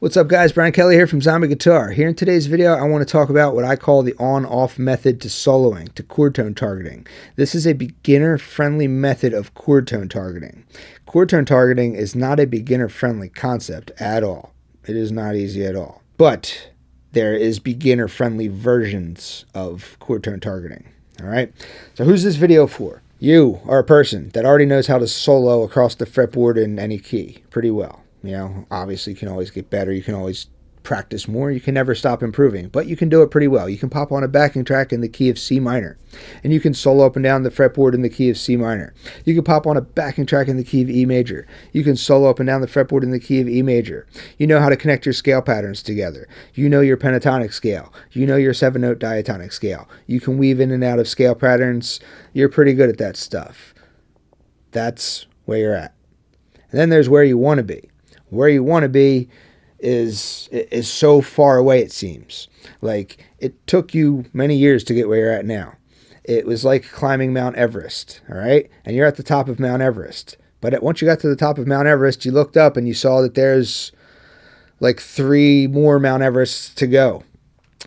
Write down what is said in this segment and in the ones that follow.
What's up guys, Brian Kelly here from Zombie Guitar. Here in today's video I want to talk about what I call the on-off method to soloing, to chord tone targeting. This is a beginner-friendly method of chord tone targeting. Chord tone targeting is not a beginner-friendly concept at all. It is not easy at all. But there is beginner-friendly versions of chord tone targeting. Alright, so who's this video for? You are a person that already knows how to solo across the fretboard in any key pretty well. You know, obviously you can always get better, you can always practice more, you can never stop improving, but you can do it pretty well. You can pop on a backing track in the key of C minor, and you can solo up and down the fretboard in the key of C minor. You can pop on a backing track in the key of E major. You can solo up and down the fretboard in the key of E major. You know how to connect your scale patterns together. You know your pentatonic scale. You know your 7-note diatonic scale. You can weave in and out of scale patterns. You're pretty good at that stuff. That's where you're at. And then there's where you want to be. Where you want to be is so far away, it seems. Like, it took you many years to get where you're at now. It was like climbing Mount Everest, all right? And you're at the top of Mount Everest. But once you got to the top of Mount Everest, you looked up and you saw that there's like 3 more Mount Everests to go.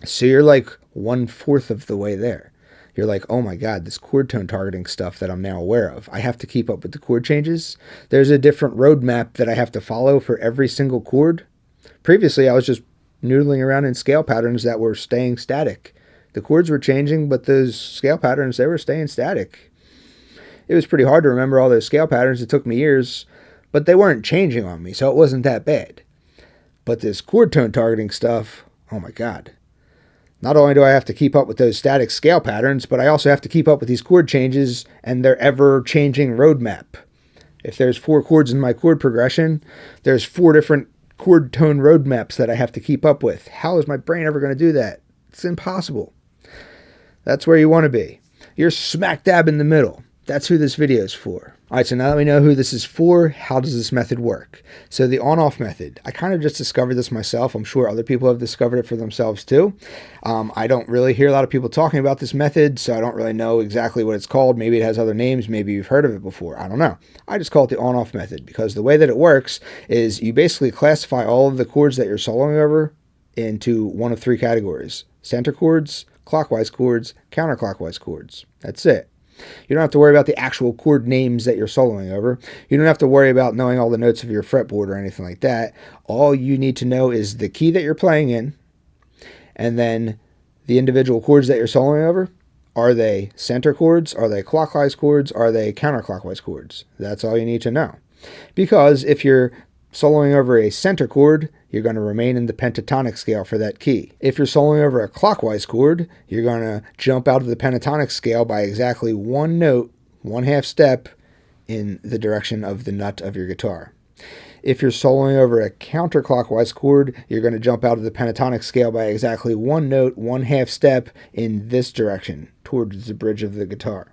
So you're like 1/4 of the way there. You're like, oh my God, this chord tone targeting stuff that I'm now aware of. I have to keep up with the chord changes. There's a different roadmap that I have to follow for every single chord. Previously, I was just noodling around in scale patterns that were staying static. The chords were changing, but those scale patterns, they were staying static. It was pretty hard to remember all those scale patterns. It took me years, but they weren't changing on me, so it wasn't that bad. But this chord tone targeting stuff, oh my God. Not only do I have to keep up with those static scale patterns, but I also have to keep up with these chord changes and their ever-changing roadmap. If there's 4 chords in my chord progression, there's 4 different chord tone roadmaps that I have to keep up with. How is my brain ever going to do that? It's impossible. That's where you want to be. You're smack dab in the middle. That's who this video is for. All right, so now that we know who this is for, how does this method work? So the on-off method, I kind of just discovered this myself. I'm sure other people have discovered it for themselves too. I don't really hear a lot of people talking about this method, so I don't really know exactly what it's called. Maybe it has other names. Maybe you've heard of it before. I don't know. I just call it the on-off method because the way that it works is you basically classify all of the chords that you're soloing over into one of 3 categories: center chords, clockwise chords, counterclockwise chords. That's it. You don't have to worry about the actual chord names that you're soloing over. You don't have to worry about knowing all the notes of your fretboard or anything like that. All you need to know is the key that you're playing in, and then the individual chords that you're soloing over. Are they center chords? Are they clockwise chords? Are they counterclockwise chords? That's all you need to know. Because if you're soloing over a center chord, you're going to remain in the pentatonic scale for that key. If you're soloing over a clockwise chord, you're going to jump out of the pentatonic scale by exactly 1 note, 1/2 step in the direction of the nut of your guitar. If you're soloing over a counterclockwise chord, you're going to jump out of the pentatonic scale by exactly 1 note, 1/2 step in this direction, towards the bridge of the guitar.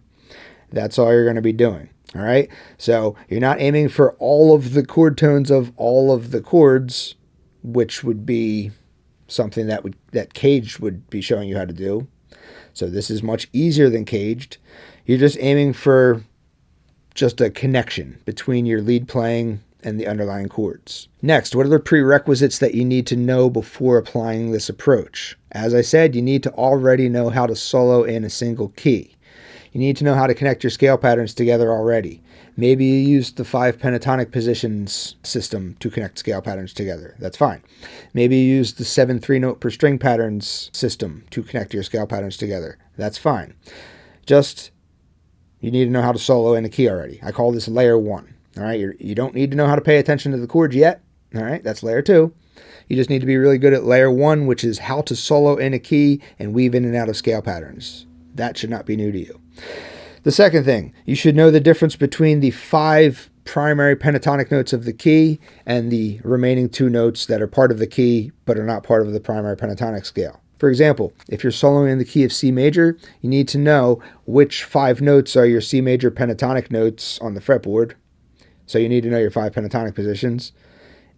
That's all you're going to be doing. All right, so you're not aiming for all of the chord tones of all of the chords, which would be something that Caged would be showing you how to do. So this is much easier than Caged. You're just aiming for just a connection between your lead playing and the underlying chords. Next, what are the prerequisites that you need to know before applying this approach? As I said, you need to already know how to solo in a single key. You need to know how to connect your scale patterns together already. Maybe you used the 5 pentatonic positions system to connect scale patterns together. That's fine. Maybe you used the 7 3-note per string patterns system to connect your scale patterns together. That's fine. Just, you need to know how to solo in a key already. I call this layer 1. All right, you don't need to know how to pay attention to the chords yet. All right, that's layer 2. You just need to be really good at layer 1, which is how to solo in a key and weave in and out of scale patterns. That should not be new to you. The second thing, you should know the difference between the 5 primary pentatonic notes of the key and the remaining 2 notes that are part of the key but are not part of the primary pentatonic scale. For example, if you're soloing in the key of C major, you need to know which 5 notes are your C major pentatonic notes on the fretboard. So you need to know your 5 pentatonic positions.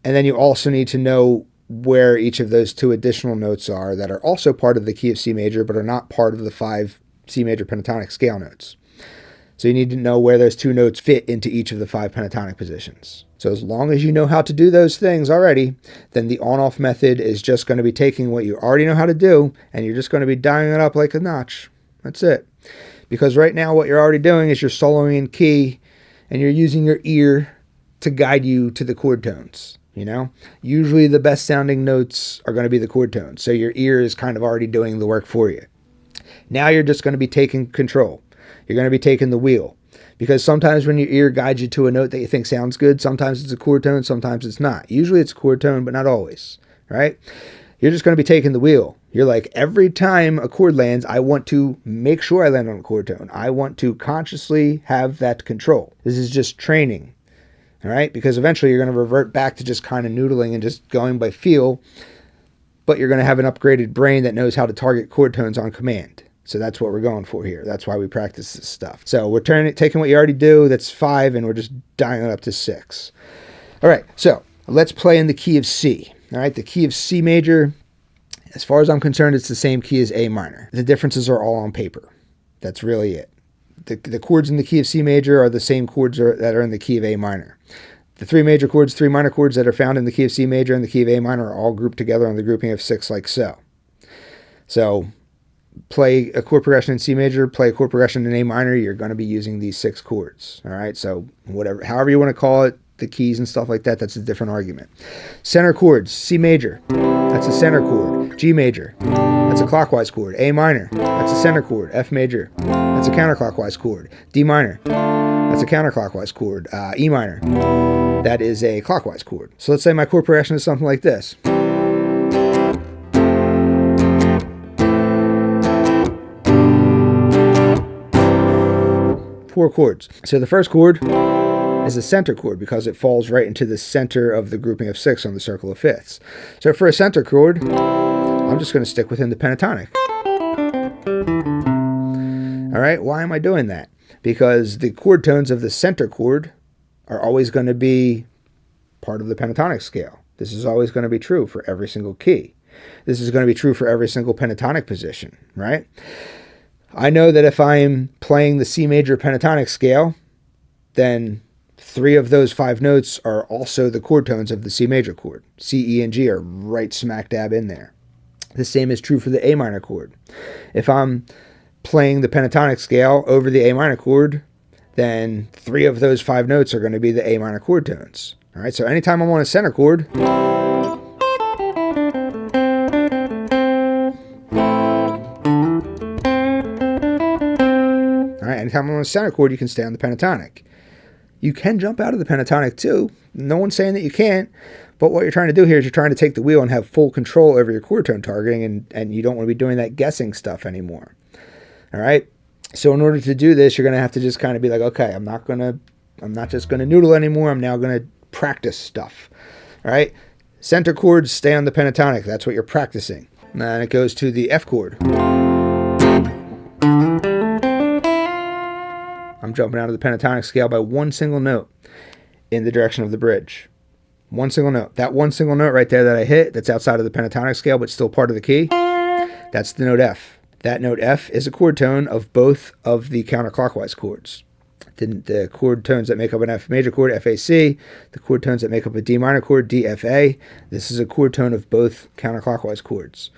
And then you also need to know where each of those 2 additional notes are that are also part of the key of C major but are not part of the 5 C major pentatonic scale notes. So you need to know where those two notes fit into each of the 5 pentatonic positions. So as long as you know how to do those things already, then the on-off method is just going to be taking what you already know how to do, and you're just going to be dialing it up like a notch. That's it. Because right now what you're already doing is you're soloing in key, and you're using your ear to guide you to the chord tones. Usually the best sounding notes are going to be the chord tones. So your ear is kind of already doing the work for you. Now you're just going to be taking control. You're going to be taking the wheel. Because sometimes when your ear guides you to a note that you think sounds good, sometimes it's a chord tone, sometimes it's not. Usually it's a chord tone, but not always, right? You're just going to be taking the wheel. You're like, every time a chord lands, I want to make sure I land on a chord tone. I want to consciously have that control. This is just training. All right, because eventually you're going to revert back to just kind of noodling and just going by feel, but you're going to have an upgraded brain that knows how to target chord tones on command. So that's what we're going for here. That's why we practice this stuff. So we're taking what you already do, that's 5, and we're just dialing it up to 6. All right, so let's play in the key of C. All right, the key of C major, as far as I'm concerned, it's the same key as A minor. The differences are all on paper. That's really it. The chords in the key of C major are the same chords that are in the key of A minor. The 3 major chords, 3 minor chords that are found in the key of C major and the key of A minor are all grouped together on the grouping of 6 like so. So play a chord progression in C major, play a chord progression in A minor, you're going to be using these 6 chords. All right, so however you want to call it, the keys and stuff like that, that's a different argument. Center chords, C major, that's a center chord. G major, that's a clockwise chord. A minor, that's a center chord. F major, that's a counterclockwise chord. D minor, that's a counterclockwise chord. E minor, that is a clockwise chord. So let's say my chord progression is something like this. Four chords. So the first chord is a center chord because it falls right into the center of the grouping of 6 on the circle of fifths. So for a center chord, I'm just going to stick within the pentatonic. All right, why am I doing that? Because the chord tones of the center chord are always going to be part of the pentatonic scale. This is always going to be true for every single key. This is going to be true for every single pentatonic position, right? I know that if I'm playing the C major pentatonic scale, then 3 of those 5 notes are also the chord tones of the C major chord. C, E, and G are right smack dab in there. The same is true for the A minor chord. If I'm playing the pentatonic scale over the A minor chord, then 3 of those 5 notes are going to be the A minor chord tones. All right, so anytime I'm on a center chord, anytime I'm on a center chord, you can stay on the pentatonic. You can jump out of the pentatonic too. No one's saying that you can't, but what you're trying to do here is you're trying to take the wheel and have full control over your chord tone targeting, and you don't want to be doing that guessing stuff anymore. All right? So in order to do this, you're going to have to just kind of be like, okay, I'm not just going to noodle anymore. I'm now going to practice stuff. All right? Center chords stay on the pentatonic. That's what you're practicing. And then it goes to the F chord. I'm jumping out of the pentatonic scale by 1 single note in the direction of the bridge. 1 single note. That 1 single note right there that I hit, that's outside of the pentatonic scale but still part of the key, that's the note F. That note F is a chord tone of both of the counterclockwise chords. The chord tones that make up an F major chord, FAC, the chord tones that make up a D minor chord, DFA. This is a chord tone of both counterclockwise chords.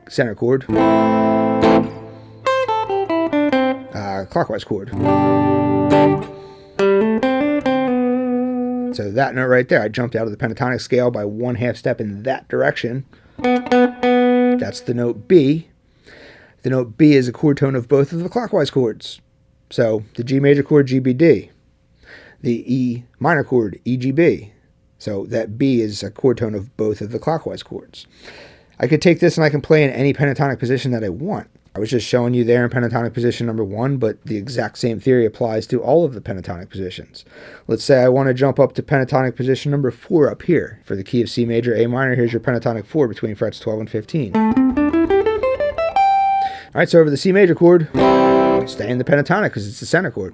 Center chord, clockwise chord. So that note right there, I jumped out of the pentatonic scale by 1/2 step in that direction. That's the note B. The note B is a chord tone of both of the clockwise chords. So the G major chord, GBD. The E minor chord, EGB. So that B is a chord tone of both of the clockwise chords. I could take this and I can play in any pentatonic position that I want. I was just showing you there in pentatonic position number 1, but the exact same theory applies to all of the pentatonic positions. Let's say I want to jump up to pentatonic position number 4 up here. For the key of C major, A minor, here's your pentatonic 4 between frets 12 and 15. All right, so over the C major chord, stay in the pentatonic because it's the center chord.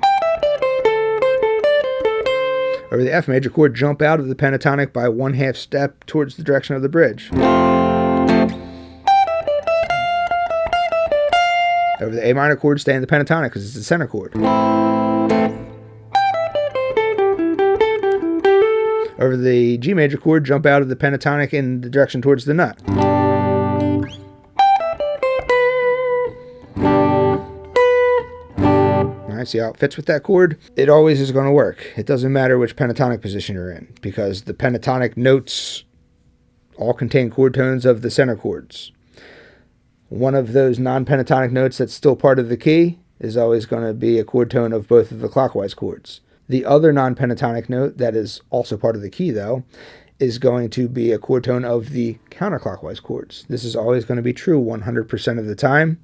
Over the F major chord, jump out of the pentatonic by 1/2 step towards the direction of the bridge. Over the A minor chord, stay in the pentatonic because it's the center chord. Over the G major chord, jump out of the pentatonic in the direction towards the nut. Alright, see how it fits with that chord? It always is going to work. It doesn't matter which pentatonic position you're in, because the pentatonic notes all contain chord tones of the center chords. One of those non-pentatonic notes that's still part of the key is always going to be a chord tone of both of the clockwise chords. The other non-pentatonic note that is also part of the key, though, is going to be a chord tone of the counterclockwise chords. This is always going to be true 100% of the time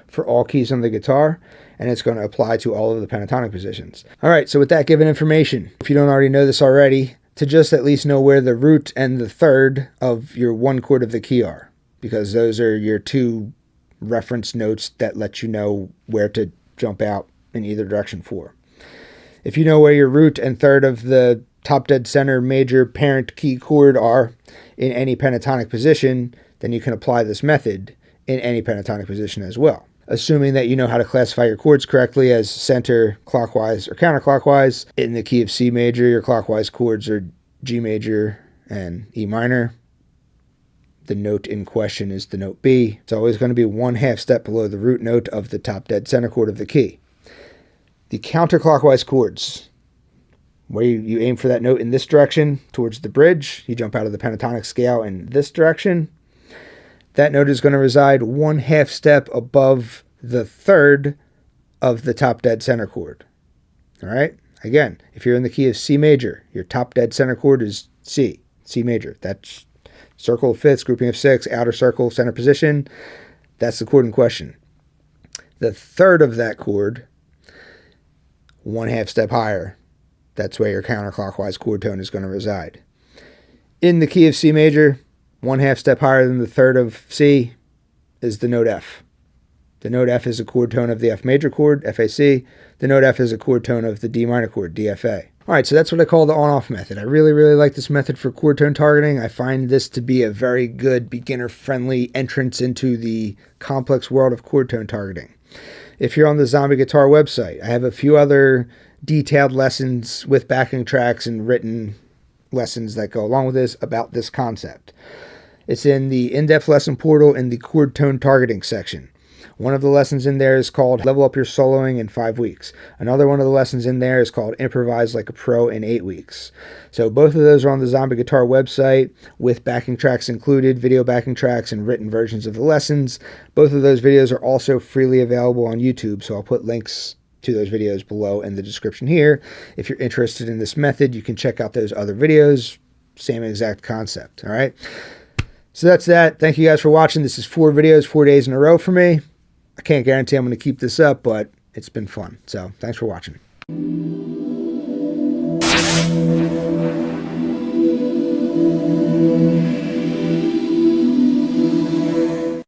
for all keys on the guitar, and it's going to apply to all of the pentatonic positions. All right, so with that given information, if you don't already know this already, to just at least know where the root and the third of your one chord of the key are, because those are your two reference notes that let you know where to jump out in either direction for. If you know where your root and third of the top dead center major parent key chord are in any pentatonic position, then you can apply this method in any pentatonic position as well. Assuming that you know how to classify your chords correctly as center, clockwise, or counterclockwise. In the key of C major, your clockwise chords are G major and E minor. The note in question is the note B. It's always going to be 1/2 step below the root note of the top dead center chord of the key. The counterclockwise chords, where you aim for that note in this direction towards the bridge, you jump out of the pentatonic scale in this direction. That note is going to reside 1/2 step above the third of the top dead center chord. All right? Again, if you're in the key of C major, your top dead center chord is C major. That's circle of fifths, grouping of six, outer circle, center position. That's the chord in question. The third of that chord, 1/2 step higher, that's where your counterclockwise chord tone is going to reside. In the key of C major, 1/2 step higher than the third of C is the note F. The note F is a chord tone of the F major chord, FAC. The note F is a chord tone of the D minor chord, DFA. All right, so that's what I call the on-off method. I really, really like this method for chord tone targeting. I find this to be a very good beginner-friendly entrance into the complex world of chord tone targeting. If you're on the Zombie Guitar website, I have a few other detailed lessons with backing tracks and written lessons that go along with this about this concept. It's in the in-depth lesson portal in the chord tone targeting section. One of the lessons in there is called Level Up Your Soloing in 5 weeks. Another one of the lessons in there is called Improvise Like a Pro in 8 weeks. So both of those are on the Zombie Guitar website with backing tracks included, video backing tracks, and written versions of the lessons. Both of those videos are also freely available on YouTube, so I'll put links to those videos below in the description here. If you're interested in this method, you can check out those other videos. Same exact concept, all right? So that's that. Thank you guys for watching. This is 4 videos, 4 days in a row for me. I can't guarantee I'm going to keep this up, but it's been fun. So thanks for watching.